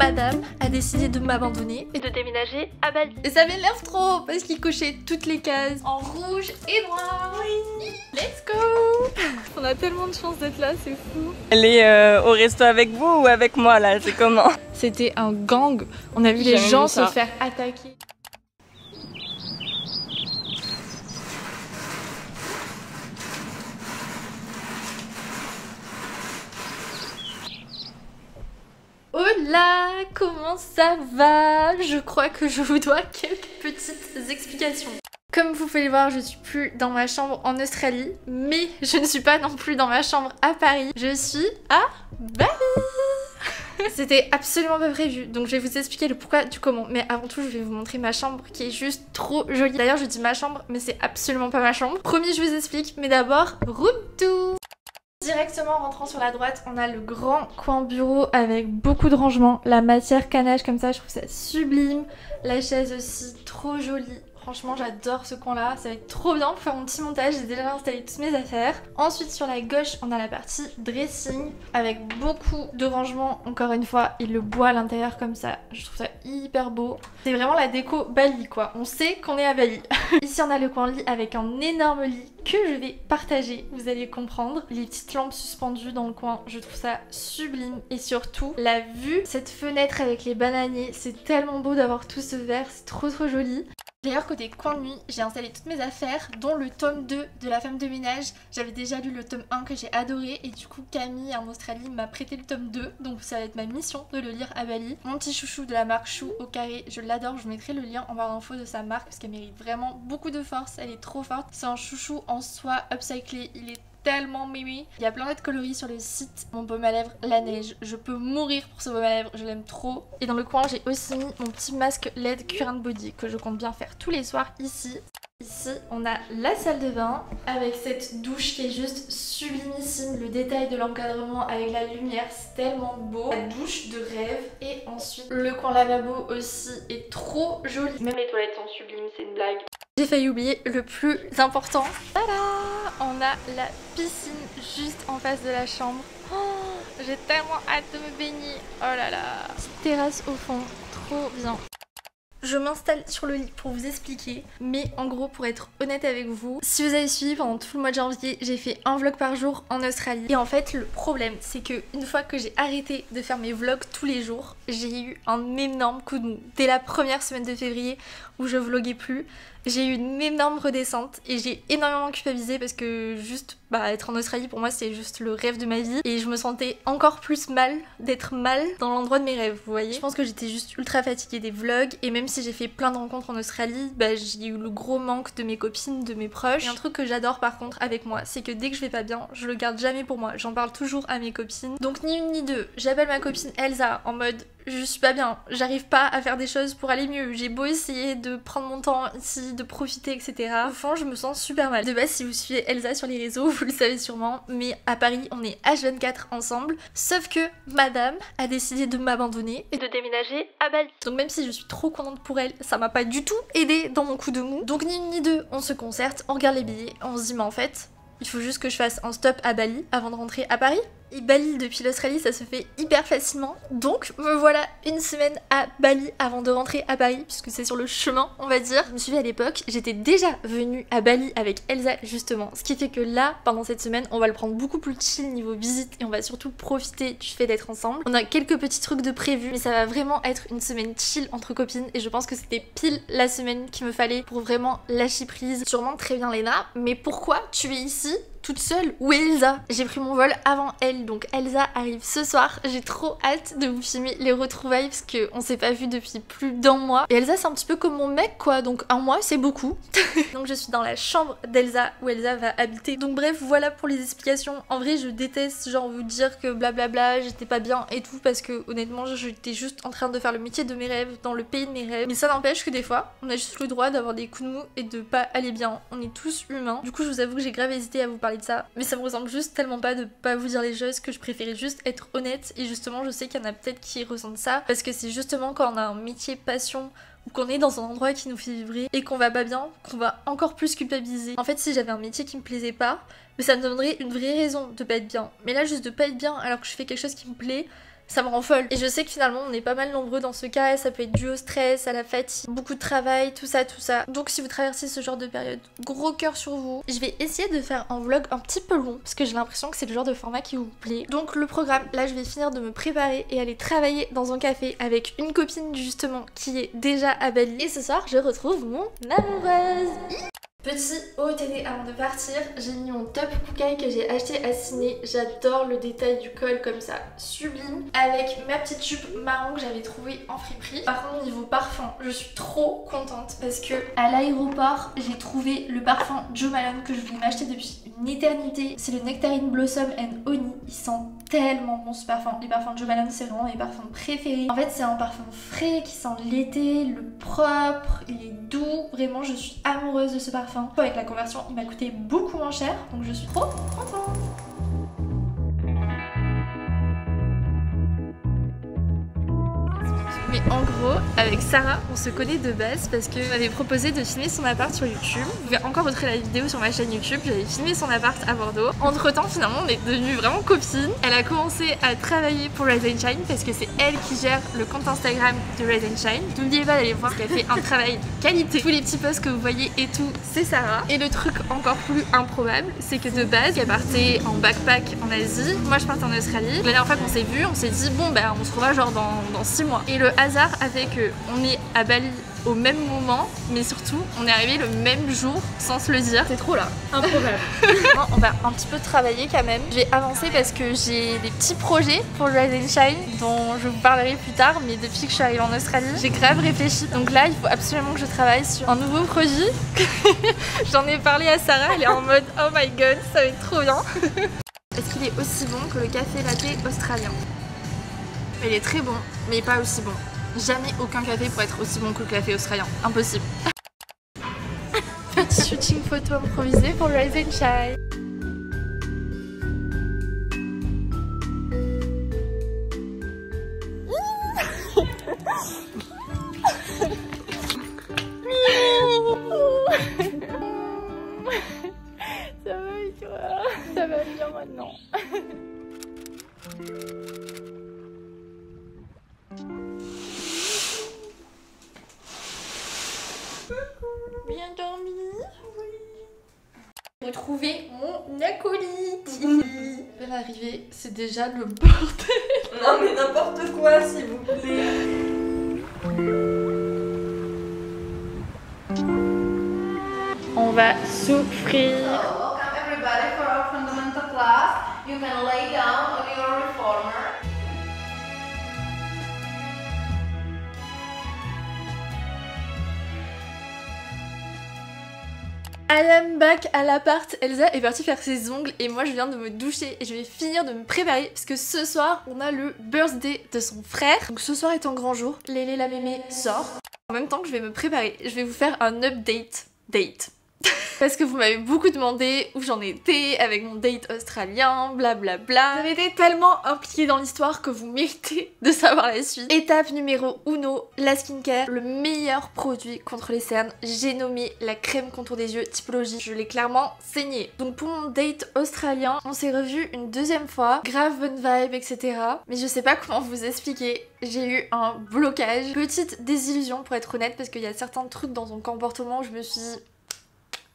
madame a décidé de m'abandonner et de déménager à Bali. Et ça m'énerve trop parce qu'il cochait toutes les cases en rouge et noir. Oui. Let's go. On a tellement de chance d'être là, c'est fou. Elle est au resto avec vous ou avec moi là? C'est comment? C'était un gang. On a vu les gens se faire attaquer. Hola, comment ça va? Je crois que je vous dois quelques petites explications. Comme vous pouvez le voir, je suis plus dans ma chambre en Australie, mais je ne suis pas non plus dans ma chambre à Paris. Je suis à Bali. C'était absolument pas prévu, donc je vais vous expliquer le pourquoi du comment. Mais avant tout, je vais vous montrer ma chambre qui est juste trop jolie. D'ailleurs, je dis ma chambre, mais c'est absolument pas ma chambre. Promis, je vous explique, mais d'abord, room tour. Directement en rentrant sur la droite, on a le grand coin bureau avec beaucoup de rangements. La matière canache comme ça, je trouve ça sublime. La chaise aussi, trop jolie. Franchement, j'adore ce coin-là, ça va être trop bien pour faire mon petit montage. J'ai déjà installé toutes mes affaires. Ensuite, sur la gauche, on a la partie dressing avec beaucoup de rangements. Encore une fois, et le bois à l'intérieur comme ça. Je trouve ça hyper beau. C'est vraiment la déco Bali, quoi. On sait qu'on est à Bali. Ici, on a le coin lit avec un énorme lit que je vais partager, vous allez comprendre. Les petites lampes suspendues dans le coin, je trouve ça sublime. Et surtout, la vue, cette fenêtre avec les bananiers, c'est tellement beau d'avoir tout ce vert, c'est trop joli. D'ailleurs, côté coin de nuit, j'ai installé toutes mes affaires, dont le tome 2 de La Femme de Ménage. J'avais déjà lu le tome 1 que j'ai adoré et du coup Camille en Australie m'a prêté le tome 2, donc ça va être ma mission de le lire à Bali. Mon petit chouchou de la marque Chou au carré, je l'adore, je vous mettrai le lien en barre d'infos de sa marque parce qu'elle mérite vraiment beaucoup de force, elle est trop forte. C'est un chouchou en soie upcyclé, il est tellement mimi. Il y a plein d'autres coloris sur le site. Mon baume à lèvres, la neige. Je peux mourir pour ce baume à lèvres, je l'aime trop. Et dans le coin, j'ai aussi mis mon petit masque LED Cure and Body que je compte bien faire tous les soirs ici. Ici, on a la salle de bain avec cette douche qui est juste sublimissime. Le détail de l'encadrement avec la lumière, c'est tellement beau. La douche de rêve. Et ensuite, le coin lavabo aussi est trop joli. Même les toilettes sont sublimes, c'est une blague. J'ai failli oublier le plus important. Tada! On a la piscine juste en face de la chambre. Oh, j'ai tellement hâte de me baigner. Oh là là. Petite terrasse au fond, trop bien. Je m'installe sur le lit pour vous expliquer, mais en gros pour être honnête avec vous, si vous avez suivi pendant tout le mois de janvier, j'ai fait un vlog par jour en Australie. Et en fait le problème c'est que une fois que j'ai arrêté de faire mes vlogs tous les jours, j'ai eu un énorme coup de mou. Dès la première semaine de février où je vloguais plus, j'ai eu une énorme redescente et j'ai énormément culpabilisé parce que juste être en Australie pour moi c'est juste le rêve de ma vie et je me sentais encore plus mal d'être mal dans l'endroit de mes rêves, vous voyez. Je pense que j'étais juste ultra fatiguée des vlogs et même si j'ai fait plein de rencontres en Australie, j'ai eu le gros manque de mes copines, de mes proches. Et un truc que j'adore par contre avec moi, c'est que dès que je vais pas bien, je le garde jamais pour moi, j'en parle toujours à mes copines. Donc ni une ni deux, j'appelle ma copine Elsa en mode je suis pas bien, j'arrive pas à faire des choses pour aller mieux, j'ai beau essayer de prendre mon temps ici, de profiter, etc. Au fond, je me sens super mal. De base, si vous suivez Elsa sur les réseaux, vous le savez sûrement, mais à Paris, on est H24 ensemble, sauf que madame a décidé de m'abandonner et de déménager à Bali. Donc même si je suis trop contente pour elle, ça m'a pas du tout aidé dans mon coup de mou. Donc ni une ni deux, on se concerte, on regarde les billets, on se dit mais en fait, il faut juste que je fasse un stop à Bali avant de rentrer à Paris. Et Bali depuis l'Australie ça se fait hyper facilement, donc me voilà une semaine à Bali avant de rentrer à Paris puisque c'est sur le chemin on va dire. Je me suis dit à l'époque, j'étais déjà venue à Bali avec Elsa justement, ce qui fait que là pendant cette semaine on va le prendre beaucoup plus chill niveau visite et on va surtout profiter du fait d'être ensemble. On a quelques petits trucs de prévu mais ça va vraiment être une semaine chill entre copines et je pense que c'était pile la semaine qu'il me fallait pour vraiment lâcher prise. Sûrement très bien Léna, mais pourquoi tu es ici toute seule? Où est Elsa? J'ai pris mon vol avant elle, donc Elsa arrive ce soir. J'ai trop hâte de vous filmer les retrouvailles parce qu'on s'est pas vu depuis plus d'1 mois. Et Elsa c'est un petit peu comme mon mec quoi, donc 1 mois c'est beaucoup. Donc je suis dans la chambre d'Elsa où Elsa va habiter. Donc bref, voilà pour les explications. En vrai je déteste genre vous dire que blablabla, j'étais pas bien et tout parce que honnêtement j'étais juste en train de faire le métier de mes rêves dans le pays de mes rêves. Mais ça n'empêche que des fois on a juste le droit d'avoir des coups de mou et de pas aller bien. On est tous humains. Du coup je vous avoue que j'ai grave hésité à vous parler de ça, mais ça me ressemble juste tellement pas de pas vous dire les choses que je préférais juste être honnête. Et justement je sais qu'il y en a peut-être qui ressentent ça parce que c'est justement quand on a un métier passion ou qu'on est dans un endroit qui nous fait vibrer et qu'on va pas bien, qu'on va encore plus culpabiliser. En fait si j'avais un métier qui me plaisait pas, mais ça me donnerait une vraie raison de pas être bien. Mais là juste de pas être bien alors que je fais quelque chose qui me plaît, Ça me rend folle. Et je sais que finalement on est pas mal nombreux dans ce cas, et ça peut être dû au stress, à la fatigue, beaucoup de travail, tout ça. Donc si vous traversez ce genre de période, gros cœur sur vous. Je vais essayer de faire un vlog un petit peu long parce que j'ai l'impression que c'est le genre de format qui vous plaît. Donc le programme, là je vais finir de me préparer et aller travailler dans un café avec une copine justement qui est déjà à Bali. Et ce soir je retrouve mon amoureuse. Petit OOTD avant de partir, j'ai mis mon top Kookai que j'ai acheté à Ciné. J'adore le détail du col comme ça, sublime. Avec ma petite jupe marron que j'avais trouvée en friperie. Par contre niveau parfum, je suis trop contente parce que à l'aéroport, j'ai trouvé le parfum Jo Malone que je voulais m'acheter depuis une éternité. C'est le Nectarine Blossom and Honey. Il sent tellement bon ce parfum. Les parfums de Jo Malone, c'est vraiment mes parfums préférés. En fait, c'est un parfum frais qui sent l'été, le propre, il est doux. Vraiment, je suis amoureuse de ce parfum. Avec la conversion, il m'a coûté beaucoup moins cher, donc je suis trop contente. Mais en gros, avec Sarah, on se connaît de base parce qu'elle m'avait proposé de filmer son appart sur YouTube. Vous pouvez encore retrouver la vidéo sur ma chaîne YouTube. J'avais filmé son appart à Bordeaux. Entre temps, finalement, on est devenues vraiment copines. Elle a commencé à travailler pour Rise and Shine parce que c'est elle qui gère le compte Instagram de Rise and Shine. N'oubliez pas d'aller voir qu'elle fait un travail de qualité. Tous les petits posts que vous voyez et tout, c'est Sarah. Et le truc encore plus improbable, c'est que de base, elle partait en backpack en Asie. Moi, je partais en Australie. La dernière fois qu'on s'est vu, on s'est dit bon, bah, on se revoit genre dans 6 mois. Et le hasard a fait qu'on est à Bali au même moment, mais surtout on est arrivé le même jour sans se le dire. C'est trop là, improbable. On va un petit peu travailler quand même. Je vais avancer parce que j'ai des petits projets pour le Rise and Shine dont je vous parlerai plus tard, mais depuis que je suis arrivée en Australie, j'ai grave réfléchi. Donc là, il faut absolument que je travaille sur un nouveau projet. J'en ai parlé à Sarah, elle est en mode oh my god, ça va être trop bien. Est-ce qu'il est aussi bon que le café latte australien? Il est très bon, mais pas aussi bon. Jamais aucun café pourrait être aussi bon que le café australien. Impossible. Petit shooting photo improvisé pour Rise and Shine. Ça va et toi? Ça va bien maintenant. Bien dormi? Oui. Retrouver mon acolyte. Je viens d'arriver, c'est déjà le bordel. Non mais n'importe quoi s'il vous plaît. On va souffrir. Welcome everybody for our fundamental class. You can lay down on your reformer. I am back à l'appart. Elsa est partie faire ses ongles et moi je viens de me doucher et je vais finir de me préparer parce que ce soir on a le birthday de son frère. Donc ce soir est un grand jour. Lélé la mémé sort. En même temps que je vais me préparer, je vais vous faire un update parce que vous m'avez beaucoup demandé où j'en étais avec mon date australien, blablabla. Vous avez été tellement impliqués dans l'histoire que vous méritez de savoir la suite. Étape numéro 1, la skincare, le meilleur produit contre les cernes. J'ai nommé la crème contour des yeux Typologie. Je l'ai clairement saignée. Donc pour mon date australien, on s'est revu une deuxième fois. Grave bonne vibe, etc. Mais je sais pas comment vous expliquer. J'ai eu un blocage. Petite désillusion pour être honnête parce qu'il y a certains trucs dans son comportement où je me suis dit...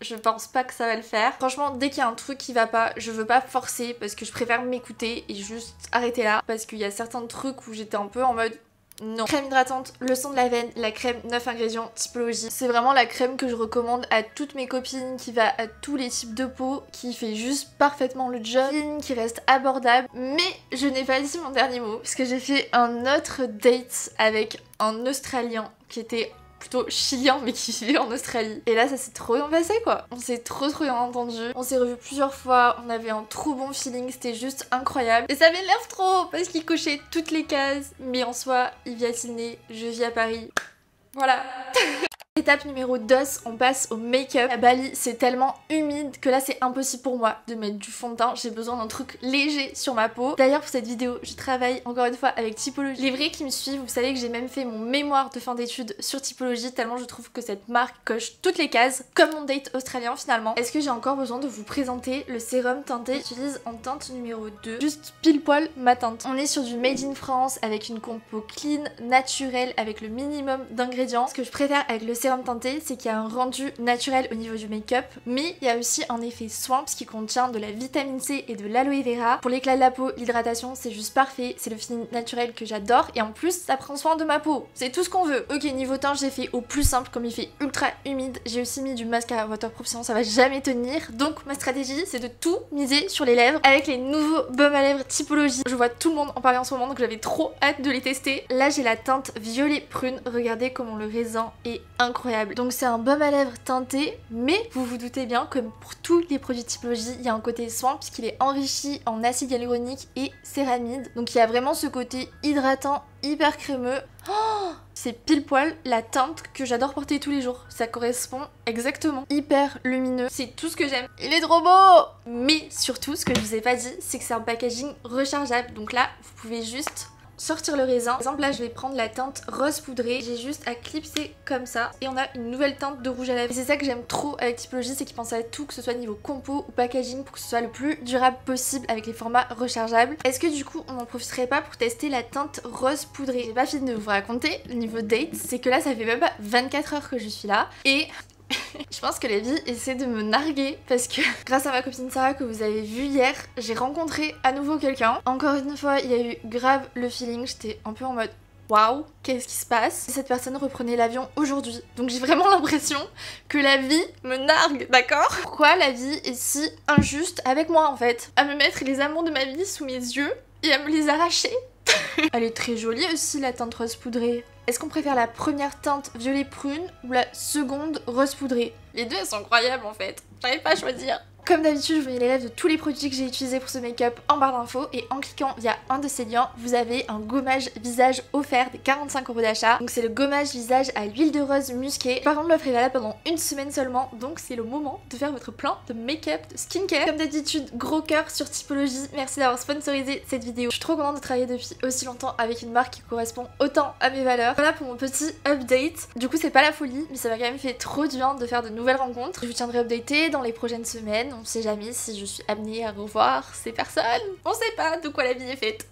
Je pense pas que ça va le faire. Franchement, dès qu'il y a un truc qui va pas, je veux pas forcer parce que je préfère m'écouter et juste arrêter là. Parce qu'il y a certains trucs où j'étais un peu en mode non. Crème hydratante, leçon de Lavenne, la crème 9 ingrédients Typologie. C'est vraiment la crème que je recommande à toutes mes copines, qui va à tous les types de peau, qui fait juste parfaitement le job, qui reste abordable. Mais je n'ai pas dit mon dernier mot parce que j'ai fait un autre date avec un Australien qui était... plutôt chilien mais qui vivait en Australie. Et là ça s'est trop bien passé quoi. On s'est trop bien entendu. On s'est revus plusieurs fois. On avait un trop bon feeling. C'était juste incroyable. Et ça m'énerve trop parce qu'il cochait toutes les cases. Mais en soi, il vit à Sydney. Je vis à Paris. Voilà. Étape numéro 2, on passe au make-up. À Bali, c'est tellement humide que là c'est impossible pour moi de mettre du fond de teint. J'ai besoin d'un truc léger sur ma peau. D'ailleurs pour cette vidéo, je travaille encore une fois avec Typologie. Les vrais qui me suivent, vous savez que j'ai même fait mon mémoire de fin d'études sur Typologie tellement je trouve que cette marque coche toutes les cases, comme mon date australien finalement. Est-ce que j'ai encore besoin de vous présenter le sérum teinté que j'utilise en teinte numéro 2? Juste pile poil ma teinte. On est sur du made in France avec une compo clean, naturelle, avec le minimum d'ingrédients. Ce que je préfère avec le sérum teinté, c'est qu'il y a un rendu naturel au niveau du make-up, mais il y a aussi un effet soin puisqu'il contient de la vitamine C et de l'aloe vera. Pour l'éclat de la peau, l'hydratation, c'est juste parfait. C'est le feeling naturel que j'adore et en plus, ça prend soin de ma peau. C'est tout ce qu'on veut. Ok, niveau teint, j'ai fait au plus simple comme il fait ultra humide. J'ai aussi mis du mascara waterproof, sinon ça va jamais tenir. Donc ma stratégie, c'est de tout miser sur les lèvres avec les nouveaux baumes à lèvres Typologie. Je vois tout le monde en parler en ce moment, donc j'avais trop hâte de les tester. Là, j'ai la teinte violet prune. Regardez comment le raisin est incroyable. Donc c'est un baume à lèvres teinté, mais vous vous doutez bien, comme pour tous les produits Typologie, il y a un côté soin puisqu'il est enrichi en acide hyaluronique et céramide. Donc il y a vraiment ce côté hydratant, hyper crémeux. Oh, c'est pile poil la teinte que j'adore porter tous les jours. Ça correspond exactement. Hyper lumineux. C'est tout ce que j'aime. Il est trop beau! Mais surtout, ce que je vous ai pas dit, c'est que c'est un packaging rechargeable. Donc là, vous pouvez juste sortir le raisin. Par exemple là je vais prendre la teinte rose poudrée, j'ai juste à clipser comme ça et on a une nouvelle teinte de rouge à lèvres. Et c'est ça que j'aime trop avec Typologie, c'est qu'ils pensent à tout, que ce soit niveau compo ou packaging, pour que ce soit le plus durable possible avec les formats rechargeables. Est-ce que du coup on n'en profiterait pas pour tester la teinte rose poudrée? J'ai pas fini de vous raconter, le niveau date, c'est que là ça fait même pas 24 heures que je suis là et je pense que la vie essaie de me narguer parce que grâce à ma copine Sarah que vous avez vu hier, j'ai rencontré à nouveau quelqu'un. Encore une fois, il y a eu grave le feeling, j'étais un peu en mode waouh, qu'est-ce qui se passe? Cette personne reprenait l'avion aujourd'hui. Donc j'ai vraiment l'impression que la vie me nargue, d'accord? Pourquoi la vie est si injuste avec moi en fait? À me mettre les amours de ma vie sous mes yeux et à me les arracher. Elle est très jolie aussi la teinte rose poudrée. Est-ce qu'on préfère la première teinte violet prune ou la seconde rose poudrée? Les deux elles sont incroyables en fait, j'arrive pas à choisir. Comme d'habitude, je vous mets les rêves de tous les produits que j'ai utilisés pour ce make-up en barre d'infos et en cliquant via un de ces liens, vous avez un gommage visage offert des 45 € d'achat. Donc c'est le gommage visage à l'huile de rose musquée. Par contre, l'offre est valable pendant une semaine seulement, donc c'est le moment de faire votre plan de make-up, de skincare. Comme d'habitude, gros cœur sur Typologie. Merci d'avoir sponsorisé cette vidéo. Je suis trop contente de travailler depuis aussi longtemps avec une marque qui correspond autant à mes valeurs. Voilà pour mon petit update. Du coup, c'est pas la folie, mais ça m'a quand même fait trop du bien de faire de nouvelles rencontres. Je vous tiendrai updaté dans les prochaines semaines. On sait jamais si je suis amenée à revoir ces personnes. On sait pas de quoi la vie est faite.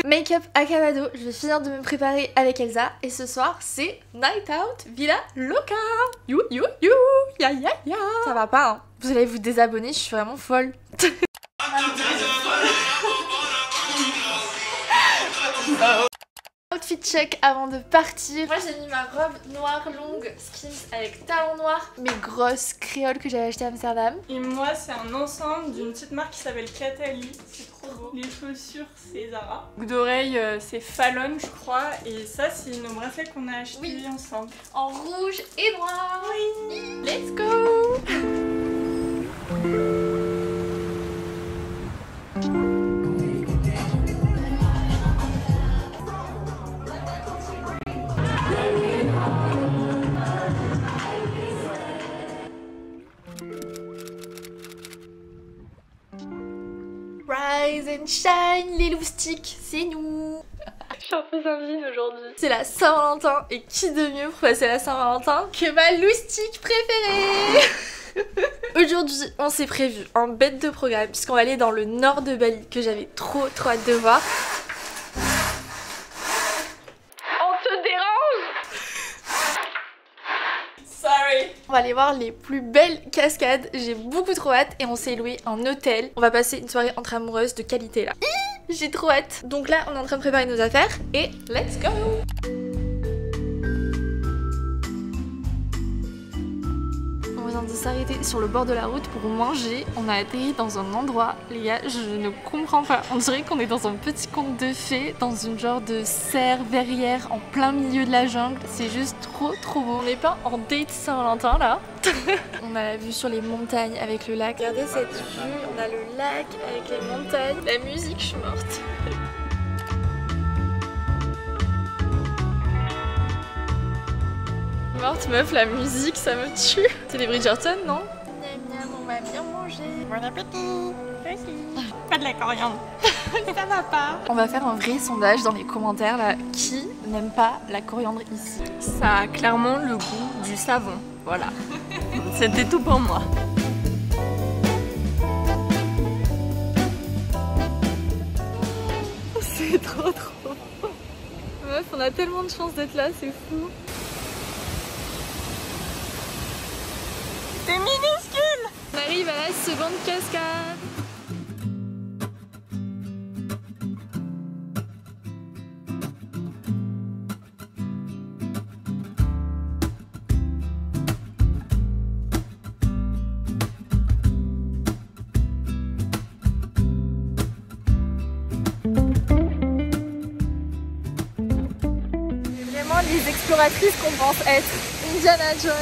Make-up à Camado, je vais finir de me préparer avec Elsa et ce soir c'est Night Out Villa Loca. You you you, ya ya ya. Ça va pas hein. Vous allez vous désabonner, je suis vraiment folle. Outfit check avant de partir. Moi j'ai mis ma robe noire longue Skims avec talons noirs, mes grosses créoles que j'avais achetées à Amsterdam. Et moi c'est un ensemble d'une petite marque qui s'appelle Catali, c'est trop beau. Les chaussures c'est Zara. Boucle d'oreille c'est Fallon je crois. Et ça c'est nos bracelets qu'on a achetés ensemble. En rouge et noir. Oui. Let's go. Rise and shine, les loustiques, c'est nous. Je suis un peu sanguine aujourd'hui. C'est la Saint-Valentin et qui de mieux pour passer la Saint-Valentin que ma loustique préférée. Aujourd'hui, on s'est prévu un bête de programme puisqu'on va aller dans le nord de Bali que j'avais trop hâte de voir. On va aller voir les plus belles cascades, j'ai beaucoup trop hâte et on s'est loué un hôtel. On va passer une soirée entre amoureuses de qualité là. J'ai trop hâte. Donc là on est en train de préparer nos affaires et let's go. On vient de s'arrêter sur le bord de la route pour manger. On a atterri dans un endroit, les gars, je ne comprends pas. On dirait qu'on est dans un petit conte de fées, dans une genre de serre verrière en plein milieu de la jungle. C'est juste trop beau. On n'est pas en date Saint-Valentin là. On a la vue sur les montagnes avec le lac. Regardez cette vue, on a le lac avec les montagnes. La musique, je suis morte. Morte meuf, la musique ça me tue. C'est les Bridgerton, non? Miam miam, on va bien manger. Bon appétit. Pas de la coriandre. Ça va pas. On va faire un vrai sondage dans les commentaires là. Qui n'aime pas la coriandre ici? Ça a clairement le goût du savon. Voilà. C'était tout pour moi. C'est trop. Meuf, on a tellement de chance d'être là, c'est fou. C'est minuscule. On arrive à la seconde cascade. Les exploratrices qu'on pense être. Indiana Jones.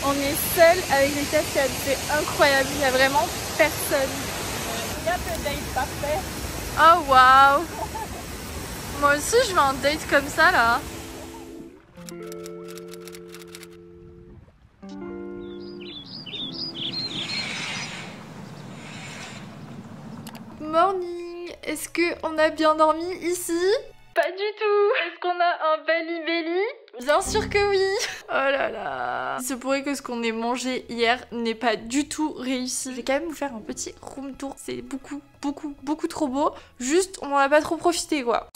On est seul avec les cascades, c'est incroyable, il n'y a vraiment personne. Il y a peu date parfait. Oh waouh. Moi aussi je veux un date comme ça là. Morning. Est-ce qu'on a bien dormi ici? Pas du tout. Est-ce qu'on a un belly? Bien sûr que oui. Oh là là. Il se pourrait que ce qu'on ait mangé hier n'ait pas du tout réussi. Je vais quand même vous faire un petit room tour. C'est beaucoup trop beau. Juste, on n'en a pas trop profité quoi.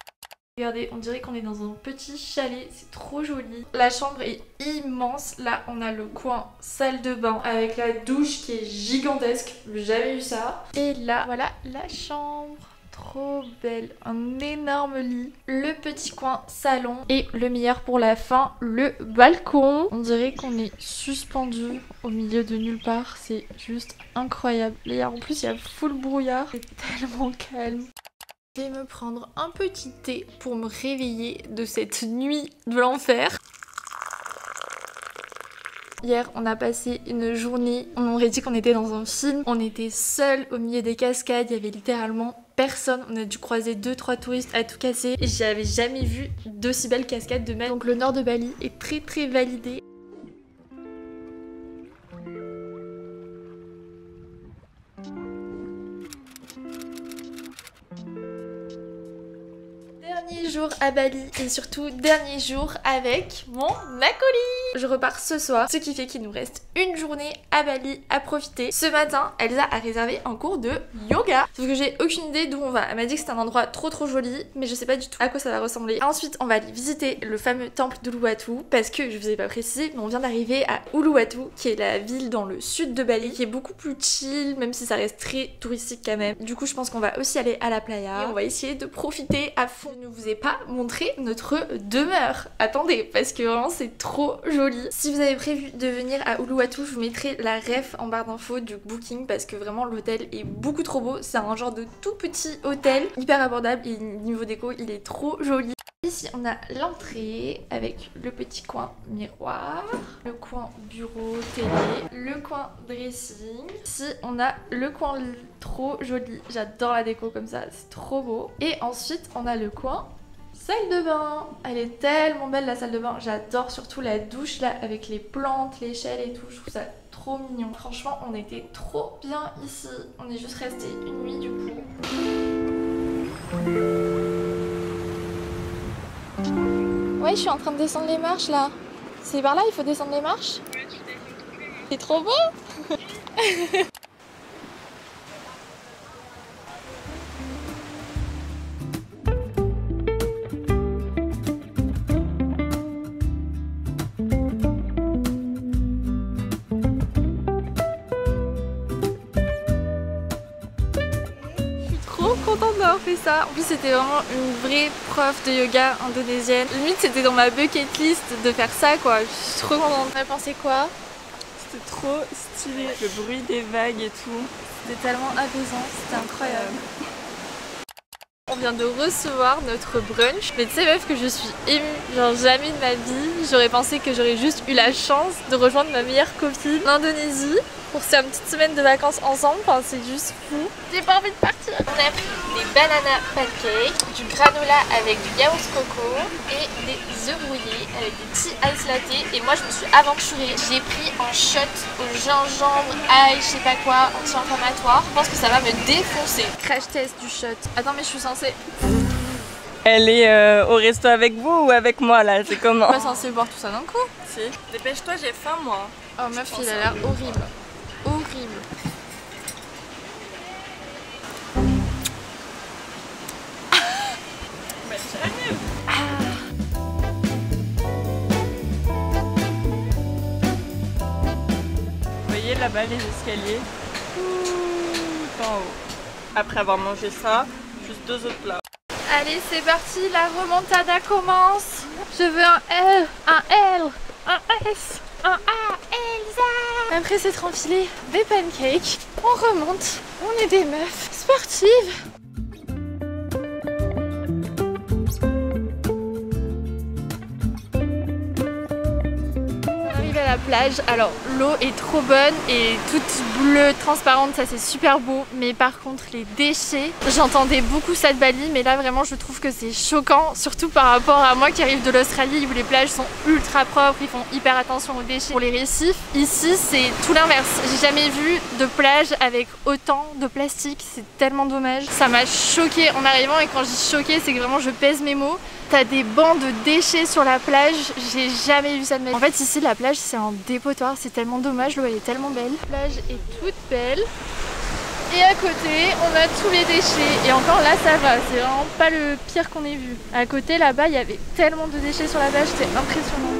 Regardez, on dirait qu'on est dans un petit chalet, c'est trop joli. La chambre est immense. Là, on a le coin salle de bain avec la douche qui est gigantesque. J'ai jamais vu ça. Et là, voilà la chambre. Trop belle, un énorme lit, le petit coin salon et le meilleur pour la fin, le balcon. On dirait qu'on est suspendu au milieu de nulle part, c'est juste incroyable. Et en plus il y a full brouillard, c'est tellement calme. Je vais me prendre un petit thé pour me réveiller de cette nuit de l'enfer. Hier, on a passé une journée, on aurait dit qu'on était dans un film. On était seuls au milieu des cascades, il y avait littéralement personne. On a dû croiser 2-3 touristes à tout casser. Et j'avais jamais vu d'aussi belles cascades de mer. Donc le nord de Bali est très validé. Dernier jour à Bali et surtout dernier jour avec mon acolyte. Je repars ce soir, ce qui fait qu'il nous reste une journée à Bali à profiter. Ce matin, Elsa a réservé un cours de yoga. Sauf que j'ai aucune idée d'où on va. Elle m'a dit que c'était un endroit trop joli, mais je sais pas du tout à quoi ça va ressembler. Ensuite, on va aller visiter le fameux temple d'Uluwatu parce que je vous ai pas précisé, mais on vient d'arriver à Uluwatu, qui est la ville dans le sud de Bali, qui est beaucoup plus chill, même si ça reste très touristique quand même. Du coup, je pense qu'on va aussi aller à la playa. Et on va essayer de profiter à fond. Je ne vous ai pas montré notre demeure. Attendez, parce que vraiment c'est trop joli. Si vous avez prévu de venir à Uluwatu, je vous mettrai la ref en barre d'infos du booking parce que vraiment l'hôtel est beaucoup trop beau. C'est un genre de tout petit hôtel, hyper abordable et niveau déco, il est trop joli. Ici on a l'entrée avec le petit coin miroir, le coin bureau, télé, le coin dressing. Ici on a le coin lit, trop joli, j'adore la déco comme ça, c'est trop beau. Et ensuite on a le coin salle de bain, elle est tellement belle la salle de bain, j'adore surtout la douche là avec les plantes, l'échelle et tout, je trouve ça trop mignon. Franchement on était trop bien ici, on est juste resté une nuit du coup. Ouais, je suis en train de descendre les marches là. C'est par là, il faut descendre les marches? Ouais, tu descends. C'est trop beau. Contente d'avoir fait ça. En plus c'était vraiment une vraie prof de yoga indonésienne. Limite c'était dans ma bucket list de faire ça quoi. Je suis trop contente. On a pensé quoi? C'était trop stylé. Le bruit des vagues et tout. C'était tellement apaisant, c'était incroyable. On vient de recevoir notre brunch. Mais tu sais meuf que je suis émue. Genre jamais de ma vie j'aurais pensé que j'aurais juste eu la chance de rejoindre ma meilleure copine l'Indonésie. pour faire une petite semaine de vacances ensemble, enfin, c'est juste fou. J'ai pas envie de partir. On a pris des banana pancakes, du granola avec du yaourt coco et des œufs brouillés avec des petits ice latte. Et moi je me suis aventurée, j'ai pris un shot au gingembre, ail, je sais pas quoi, anti-inflammatoire. Je pense que ça va me défoncer. Crash test du shot. Attends mais je suis censée... Elle est au resto avec vous ou avec moi là? C'est comment? Pas censée boire tout ça d'un coup. Si. Dépêche-toi, j'ai faim moi. Oh meuf, il a l'air horrible. Horrible. Bah, mieux. Vous voyez là-bas les escaliers? Tout en haut. Après avoir mangé ça, juste 2 autres plats. Allez, c'est parti, la remontada commence. Je veux un L, un L, un S, un A, Elsa. Après s'être enfilé des pancakes, on remonte. On est des meufs sportives. À la plage, alors l'eau est trop bonne et toute bleue, transparente, ça c'est super beau, mais par contre les déchets, j'entendais beaucoup ça de Bali, mais là vraiment je trouve que c'est choquant, surtout par rapport à moi qui arrive de l'Australie où les plages sont ultra propres, ils font hyper attention aux déchets. Pour les récifs, ici c'est tout l'inverse, j'ai jamais vu de plage avec autant de plastique, c'est tellement dommage. Ça m'a choquée en arrivant et quand je dis choquée c'est que vraiment je pèse mes mots. T'as des bancs de déchets sur la plage, j'ai jamais vu ça de ma vie. En fait ici la plage c'est un dépotoir, c'est tellement dommage, l'eau elle est tellement belle. La plage est toute belle et à côté on a tous les déchets et encore là ça va, c'est vraiment pas le pire qu'on ait vu. À côté là-bas il y avait tellement de déchets sur la plage, c'était impressionnant.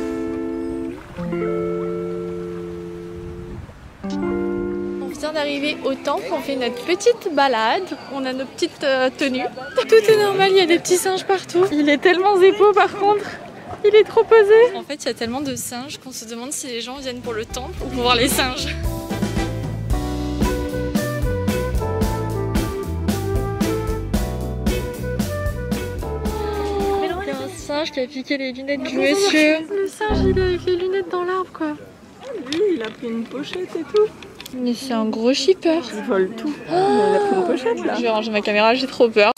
D'arriver au temple, on fait notre petite balade, on a nos petites tenues. Tout est normal, il y a des petits singes partout. Il est tellement zépo par contre, il est trop posé. En fait, il y a tellement de singes qu'on se demande si les gens viennent pour le temple ou pour voir les singes. Il y a un singe qui a piqué les lunettes du monsieur. Le singe, il est avec les lunettes dans l'arbre quoi. Lui, il a pris une pochette et tout. Mais c'est un gros shipper. Il vole tout. Il a pris une pochette là. Je vais ranger ma caméra, j'ai trop peur.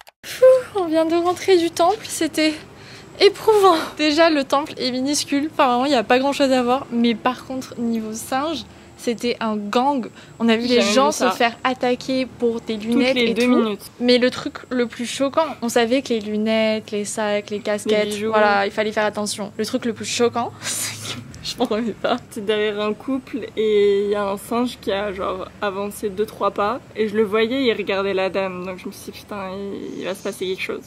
On vient de rentrer du temple, c'était éprouvant. Déjà le temple est minuscule, apparemment il n'y a pas grand chose à voir. Mais par contre niveau singe, c'était un gang. On a vu les gens se faire attaquer pour des lunettes et 2 minutes. Mais le truc le plus choquant, on savait que les lunettes, les sacs, les casquettes, voilà, il fallait faire attention. Le truc le plus choquant, c'est que je m'en remets pas. C'est derrière un couple et il y a un singe qui a genre avancé 2-3 pas et je le voyais, il regardait la dame. Donc je me suis dit putain, il va se passer quelque chose.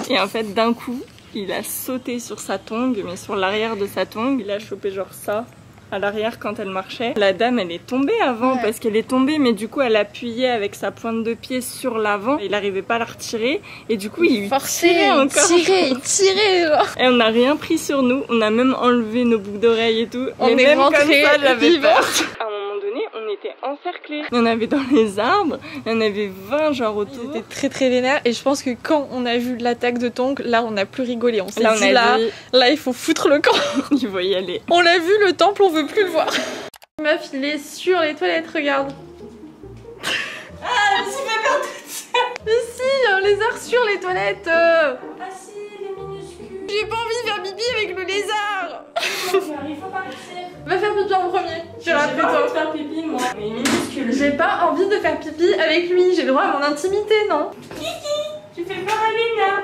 Et en fait d'un coup, il a sauté sur sa tongue, mais sur l'arrière de sa tongue, il a chopé genre ça à l'arrière quand elle marchait. La dame elle est tombée avant parce qu'elle est tombée mais du coup elle appuyait avec sa pointe de pied sur l'avant. Il n'arrivait pas à la retirer et du coup il tirait encore. Il tirait genre. Et on n'a rien pris sur nous, on a même enlevé nos boucles d'oreilles et tout. On mais est même rentré comme ça j'avais peur. À un moment donné on était encerclés. Il y en avait dans les arbres, il y en avait 20 genre autour. C'était très très vénère et je pense que quand on a vu l'attaque de tongs, là on a plus rigolé. On s'est dit là il faut foutre le camp. Il faut y aller. On l'a vu le temple, on veut plus le voir. Meuf, il est sur les toilettes, regarde. Ah, je me suis fait peur toute seule. Mais si, il y a un lézard sur les toilettes. Ah si, il est minuscule. J'ai pas envie de faire pipi avec le lézard. Il faut partir. Va faire pipi en premier. J'ai pas envie de faire pipi moi. Mais il est minuscule. J'ai pas envie de faire pipi avec lui. J'ai le droit à mon intimité, non? Kiki, tu fais peur à Lina.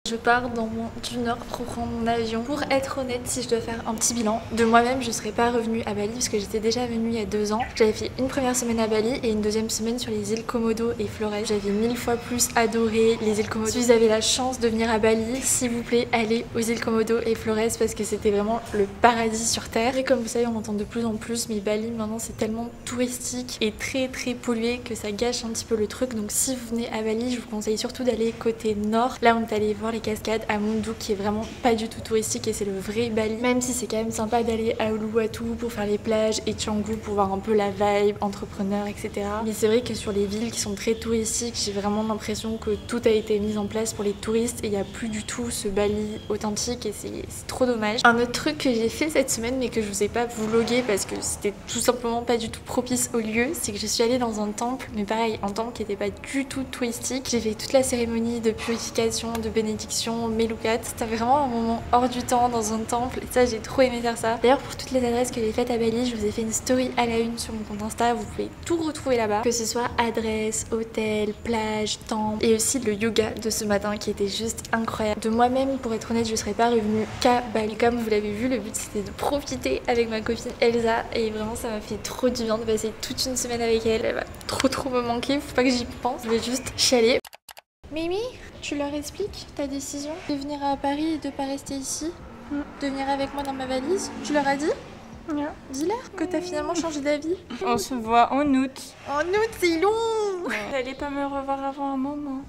Je pars dans moins d'1 heure pour prendre mon avion. Pour être honnête, si je dois faire un petit bilan, de moi-même je serais pas revenue à Bali parce que j'étais déjà venue il y a 2 ans. J'avais fait une première semaine à Bali et une deuxième semaine sur les îles Komodo et Flores. J'avais 1000 fois plus adoré les îles Komodo. Si vous avez la chance de venir à Bali, s'il vous plaît, allez aux îles Komodo et Flores parce que c'était vraiment le paradis sur terre. Et comme vous savez, on entend de plus en plus, mais Bali maintenant c'est tellement touristique et très très pollué que ça gâche un petit peu le truc. Donc si vous venez à Bali, je vous conseille surtout d'aller côté nord. Là on est allé voir les cascades à Mundu qui est vraiment pas du tout touristique et c'est le vrai Bali. Même si c'est quand même sympa d'aller à Uluwatu pour faire les plages et Canggu pour voir un peu la vibe, entrepreneur, etc. Mais c'est vrai que sur les villes qui sont très touristiques, j'ai vraiment l'impression que tout a été mis en place pour les touristes et il n'y a plus du tout ce Bali authentique et c'est trop dommage. Un autre truc que j'ai fait cette semaine mais que je vous ai pas vlogué parce que c'était tout simplement pas du tout propice au lieu, c'est que je suis allée dans un temple, mais pareil, un temple qui était pas du tout touristique. J'ai fait toute la cérémonie de purification, de bénédiction, Melukat. C'était vraiment un moment hors du temps dans un temple et ça j'ai trop aimé faire ça. D'ailleurs pour toutes les adresses que j'ai faites à Bali, je vous ai fait une story à la une sur mon compte Insta, vous pouvez tout retrouver là-bas. Que ce soit adresse, hôtel, plage, temple et aussi le yoga de ce matin qui était juste incroyable. De moi-même, pour être honnête, je serais pas revenue qu'à Bali. Comme vous l'avez vu, le but c'était de profiter avec ma copine Elsa et vraiment ça m'a fait trop du bien de passer toute une semaine avec elle. Elle va trop me manquer, faut pas que j'y pense, je vais juste chialer. Mimi, tu leur expliques ta décision de venir à Paris et de pas rester ici, de venir avec moi dans ma valise? Tu leur as dit? Yeah. Dis-leur que t'as finalement changé d'avis. On se voit en août. En août, c'est long. T'allais pas me revoir avant un moment.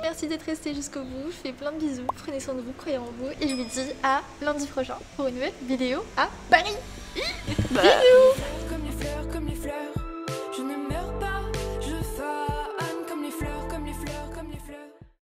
Merci d'être resté jusqu'au bout, je fais plein de bisous, prenez soin de vous, croyez en vous et je vous dis à lundi prochain pour une nouvelle vidéo à Paris.